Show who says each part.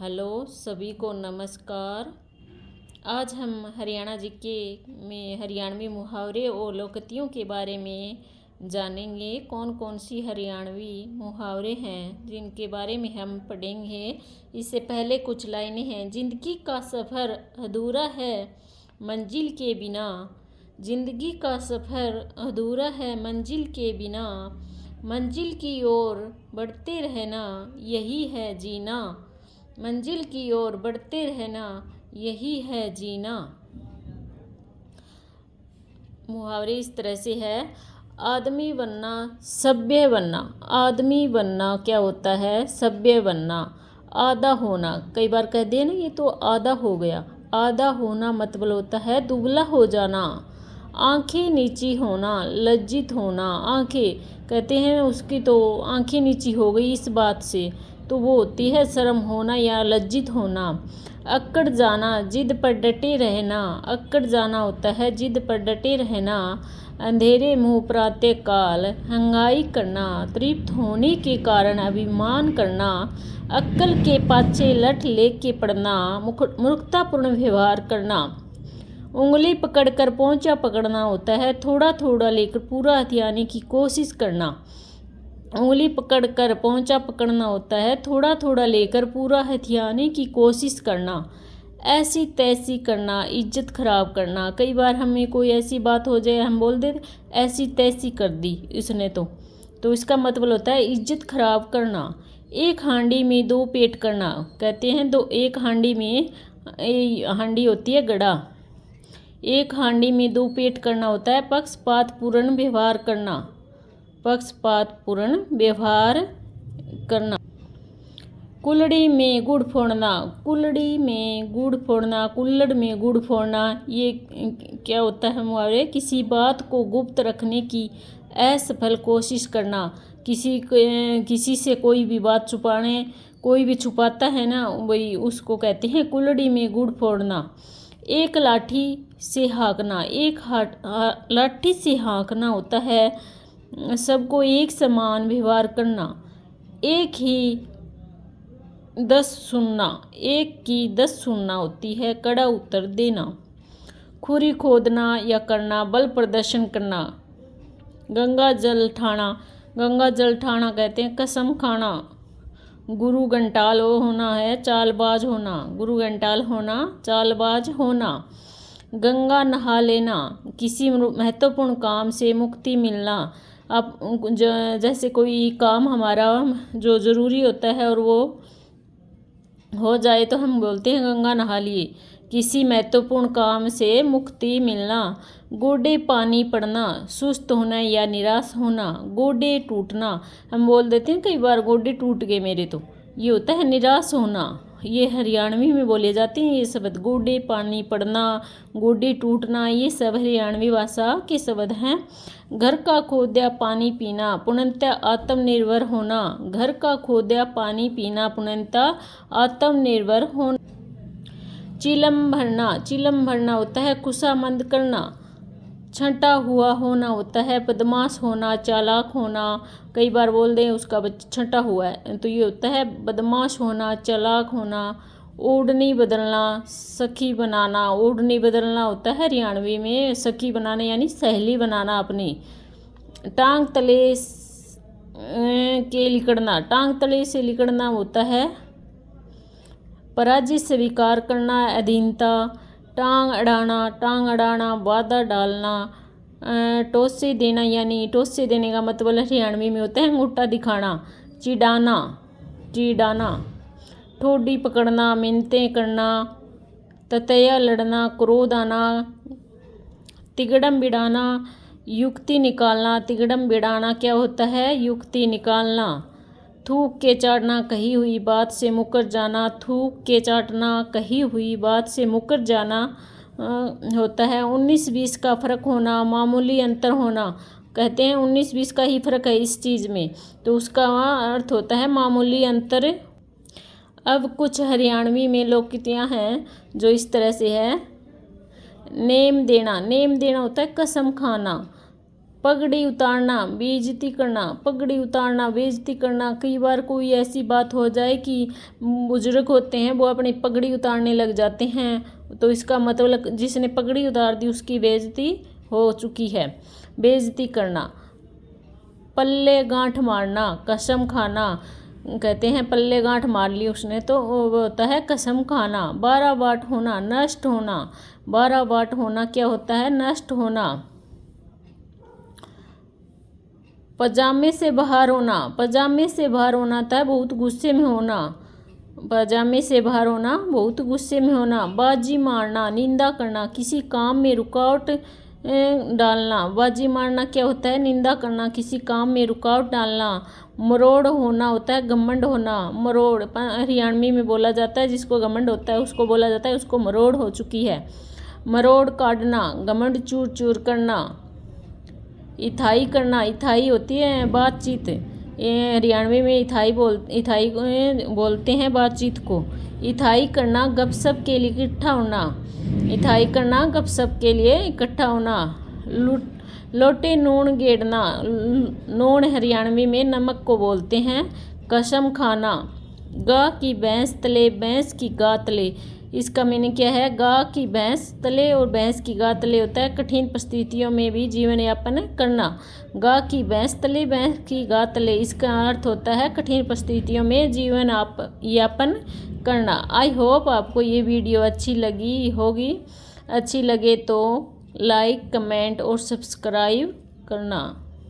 Speaker 1: Hello सभी को नमस्कार। आज हम हरियाणा जीके में हरियाणवी मुहावरे और लोकतियों के बारे में जानेंगे। कौन कौन सी हरियाणवी मुहावरे हैं जिनके बारे में हम पढ़ेंगे। इससे पहले कुछ लाइनें हैं। जिंदगी का सफ़र अधूरा है मंजिल के बिना। जिंदगी का सफ़र अधूरा है मंजिल के बिना। मंजिल की ओर बढ़ते रहना यही है जीना। मंजिल की ओर बढ़ते रहना यही है जीना। मुहावरे इस तरह से है। आदमी बनना सभ्य बनना। आदमी बनना क्या होता है? सभ्य बनना। आधा होना, कई बार कह दिए ना, ये तो आधा हो गया। आधा होना मतलब होता है दुबला हो जाना। आंखें नीची होना, लज्जित होना। आंखें कहते हैं उसकी तो आंखें नीची हो गई इस बात से, तो वो होती है शर्म होना या लज्जित होना। अक्कड़ जाना, जिद पर डटे रहना। अक्कड़ जाना होता है जिद पर डटे रहना। अंधेरे मुंह प्रातः काल हंगाई करना। तृप्त होने के कारण अभिमान करना। अक्ल के पाछे लठ लेके पड़ना। मूर्खतापूर्ण व्यवहार करना। उंगली पकड़कर पोंचा पकड़ना होता है थोड़ा थोड़ा लेकर पूरा हथियाने की कोशिश करना। उंगली पकड़कर पोंचा पकड़ना होता है थोड़ा थोड़ा लेकर पूरा हथियाने की कोशिश करना। ऐसी तैसी करना, इज्जत खराब करना। कई बार हमें कोई ऐसी बात हो जाए, हम बोल देते ऐसी तैसी कर दी इसने तो इसका मतलब होता है इज्जत खराब करना। एक हांडी में दो पेट करना। कहते हैं एक हांडी में, हांडी होती है गड़ा। एक हांडी में दो पेट करना होता है पक्षपात पूर्ण व्यवहार करना। पक्षपात पूर्ण व्यवहार करना। कुल्हड़ी में गुड़ फोड़ना। कुल्हड़ी में गुड़ फोड़ना, कुल्हड़ में गुड़ फोड़ना, ये क्या होता है मुहावरे? किसी बात को गुप्त रखने की असफल कोशिश करना। किसी से कोई भी बात छुपाने, कोई भी छुपाता है ना, वही उसको कहते हैं कुल्हड़ी में गुड़ फोड़ना। एक लाठी से हाँकना। लाठी से हाँकना होता है सबको एक समान व्यवहार करना। एक ही 10 सुनना। एक की 10 सुनना होती है कड़ा उत्तर देना। खुरी खोदना या करना, बल प्रदर्शन करना। गंगा जल ठाना। गंगा जल ठाना कहते हैं कसम खाना। गुरु घंटाल होना है चालबाज होना। गुरु घंटाल होना, चालबाज होना। गंगा नहा लेना, किसी महत्वपूर्ण काम से मुक्ति मिलना। अब जैसे कोई काम हमारा जो ज़रूरी होता है और वो हो जाए तो हम बोलते हैं गंगा नहा लिए। किसी महत्वपूर्ण काम से मुक्ति मिलना। गोडे पानी पड़ना, सुस्त होना या निराश होना। गोडे टूटना, हम बोल देते हैं कई बार गोडे टूट गए मेरे, तो ये होता है निराश होना। ये हरियाणवी में बोले जाते हैं ये शब्द। गोडे पानी पड़ना, गोडे टूटना, ये सब हरियाणवी भाषा के शब्द हैं। घर का खोदया पानी पीना, पूर्णतः आत्मनिर्भर होना। घर का खोदया पानी पीना, पूर्णतः आत्मनिर्भर होना। चिलम भरना। चिलम भरना होता है खुशामंद करना। छंटा हुआ होना होता है बदमाश होना, चालाक होना। कई बार बोल दें उसका बच्चा छंटा हुआ है, तो ये होता है बदमाश होना, चालाक होना। ओढ़नी बदलना, सखी बनाना। ओढ़नी बदलना होता है हरियाणवी में सखी बनाना यानी सहेली बनाना अपनी। टांग तले के लिकड़ना। टांग तले से लिकड़ना होता है पराजय स्वीकार करना, अधीनता। टांग अड़ाना। टांग अड़ाना, वादा डालना। टोसे देना यानी टोसे देने का मतलब हरियाणवी में होता है अंगूठा दिखाना। चिढ़ाना, चिढ़ाना। ठोडी पकड़ना, मिन्नतें करना। ततैया लड़ना, क्रोध आना। तिगड़म बिड़ाना, युक्ति निकालना। तिगड़म बिड़ाना क्या होता है? युक्ति निकालना। थूक के चाटना, कही हुई बात से मुकर जाना। थूक के चाटना, कही हुई बात से मुकर जाना होता है। 19-20 का फर्क होना, मामूली अंतर होना। कहते हैं 19-20 का ही फर्क है इस चीज़ में, तो उसका अर्थ होता है मामूली अंतर। अब कुछ हरियाणवी में लोकतियाँ हैं जो इस तरह से है। नेम देना। नेम देना होता है कसम खाना। पगड़ी उतारना, बेइज्जती करना, पगड़ी उतारना, बेइज्जती करना। कई बार कोई ऐसी बात हो जाए कि बुजुर्ग होते हैं वो अपनी पगड़ी उतारने लग जाते हैं, तो इसका मतलब जिसने पगड़ी उतार दी उसकी बेइज्जती हो चुकी है। बेइज्जती करना। पल्ले गांठ मारना, कसम खाना। कहते हैं पल्ले गांठ मार ली उसने, तो वो होता है कसम खाना। 12 बाट होना, नष्ट होना। 12 बाट होना क्या होता है? नष्ट होना। पजामे से बाहर होना, पजामे से बाहर होना होता है बहुत गुस्से में होना। पजामे से बाहर होना, बहुत गुस्से में होना। बाजी मारना, निंदा करना, किसी काम में रुकावट डालना। बाजी मारना क्या होता है? निंदा करना, किसी काम में रुकावट डालना। मरोड़ होना होता है घमंड होना। मरोड़ हरियाणवी में बोला जाता है, जिसको घमंड होता है उसको बोला जाता है उसको मरोड़ हो चुकी है। मरोड़ काटना, घमंड चूर चूर करना। इथाई करना, इथाई होती है बातचीत, ये हरियाणवी में इथाई बोलते हैं बातचीत को। इथाई करना, गपशप के लिए इकट्ठा होना। इथाई करना, गपशप के लिए इकट्ठा होना। लोटे नून गेड़ना, नून हरियाणवी में नमक को बोलते हैं। कसम खाना। गा की भैंस तले, भैंस की गा तले। इसका मीनिंग क्या है? गा की भैंस तले और भैंस की गा तले होता है कठिन परिस्थितियों में भी जीवन यापन करना। गा की भैंस तले, भैंस की गा तले, इसका अर्थ होता है कठिन परिस्थितियों में जीवन यापन करना। आई होप आपको ये वीडियो अच्छी लगी होगी। अच्छी लगे तो लाइक, कमेंट और सब्सक्राइब करना।